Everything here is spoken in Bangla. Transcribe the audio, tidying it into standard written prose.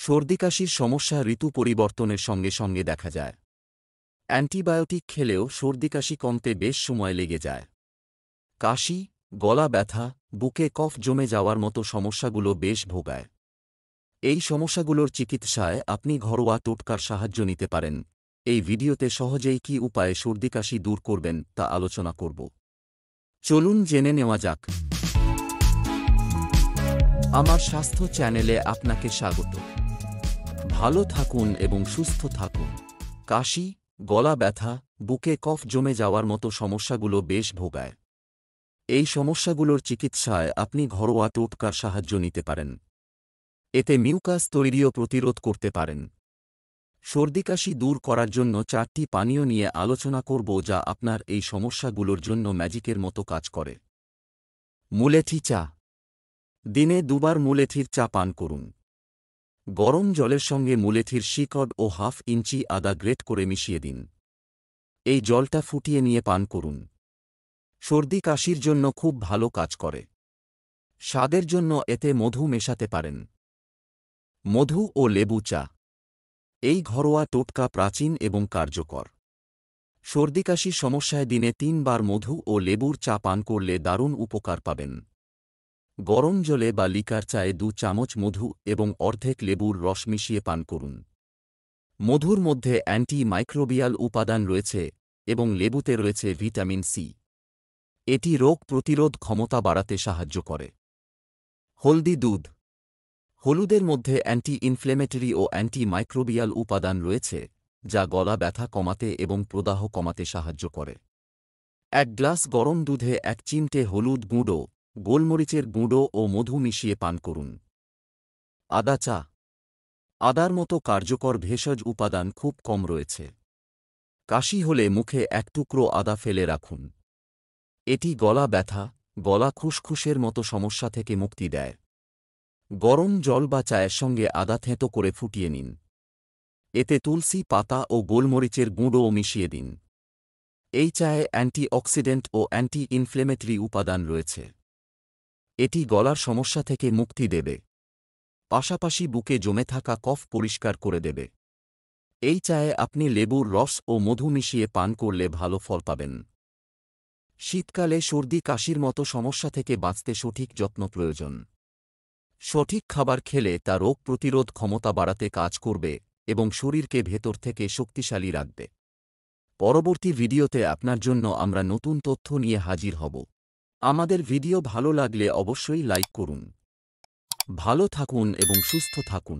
সর্দিকাশির সমস্যা ঋতু পরিবর্তনের সঙ্গে সঙ্গে দেখা যায়। অ্যান্টিবায়োটিক খেলেও সর্দিকাশি কমতে বেশ সময় লেগে যায়। কাশি, গলা ব্যথা, বুকে কফ জমে যাওয়ার মতো সমস্যাগুলো বেশ ভোগায়। এই সমস্যাগুলোর চিকিৎসায় আপনি ঘরোয়া টোটকার সাহায্য নিতে পারেন। এই ভিডিওতে সহজেই কী উপায়ে সর্দিকাশি দূর করবেন তা আলোচনা করব। চলুন জেনে নেওয়া যাক। আমার স্বাস্থ্য চ্যানেলে আপনাকে স্বাগত। ভালো থাকুন এবং সুস্থ থাকুন। কাশি, গলা ব্যথা, বুকে কফ জমে যাওয়ার মতো সমস্যাগুলো বেশ ভোগায়। এই সমস্যাগুলোর চিকিৎসায় আপনি ঘরোয়া টোটকার সাহায্য নিতে পারেন। এতে মিউকাস তৈরিও প্রতিরোধ করতে পারেন। সর্দিকাশি দূর করার জন্য 4টি পানীয় নিয়ে আলোচনা করব যা আপনার এই সমস্যাগুলোর জন্য ম্যাজিকের মতো কাজ করে। মুলেঠি চা। দিনে 2 বার মুলেঠির চা পান করুন। গরম জলের সঙ্গে মুলেঠির শিকড় ও হাফ ইঞ্চি আদা গ্রেট করে মিশিয়ে দিন। এই জলটা ফুটিয়ে নিয়ে পান করুন। সর্দি কাশির জন্য খুব ভালো কাজ করে। স্বাদের জন্য এতে মধু মেশাতে পারেন। মধু ও লেবু চা। এই ঘরোয়া টোটকা প্রাচীন এবং কার্যকর। সর্দিকাশির সমস্যায় দিনে 3 বার মধু ও লেবুর চা পান করলে দারুণ উপকার পাবেন। গরম জলে বা লিকার চায়ে 2 চামচ মধু এবং অর্ধেক লেবুর রস মিশিয়ে পান করুন। মধুর মধ্যে অ্যান্টি মাইক্রোবিয়াল উপাদান রয়েছে এবং লেবুতে রয়েছে ভিটামিন সি। এটি রোগ প্রতিরোধ ক্ষমতা বাড়াতে সাহায্য করে। হলদি দুধ। হলুদের মধ্যে অ্যান্টি ইনফ্লেমেটরি ও অ্যান্টি মাইক্রোবিয়াল উপাদান রয়েছে যা গলা ব্যথা কমাতে এবং প্রদাহ কমাতে সাহায্য করে। 1 গ্লাস গরম দুধে 1 চিমটে হলুদ গুঁড়ো, গোলমরিচের গুঁড়ো ও মধু মিশিয়ে পান করুন। আদা চা। আদার মতো কার্যকর ভেষজ উপাদান খুব কম রয়েছে। কাশি হলে মুখে 1 টুকরো আদা ফেলে রাখুন। এটি গলা ব্যথা, গলা খুসখুসের মতো সমস্যা থেকে মুক্তি দেয়। গরম জল বা চায়ের সঙ্গে আদা থেঁতো করে ফুটিয়ে নিন। এতে তুলসী পাতা ও গোলমরিচের গুঁড়োও মিশিয়ে দিন। এই চায়ে অ্যান্টিঅক্সিডেন্ট ও অ্যান্টি ইনফ্লেমেটরি উপাদান রয়েছে। এটি গলার সমস্যা থেকে মুক্তি দেবে। পাশাপাশি বুকে জমে থাকা কফ পরিষ্কার করে দেবে। এই চায়ে আপনি লেবুর রস ও মধু মিশিয়ে পান করলে ভালো ফল পাবেন। শীতকালে সর্দি কাশির মতো সমস্যা থেকে বাঁচতে সঠিক যত্ন প্রয়োজন। সঠিক খাবার খেলে তা রোগ প্রতিরোধ ক্ষমতা বাড়াতে কাজ করবে এবং শরীরকে ভেতর থেকে শক্তিশালী রাখবে। পরবর্তী ভিডিওতে আপনার জন্য আমরা নতুন তথ্য নিয়ে হাজির হব। আমাদের ভিডিও ভালো লাগলে অবশ্যই লাইক করুন। ভালো থাকুন এবং সুস্থ থাকুন।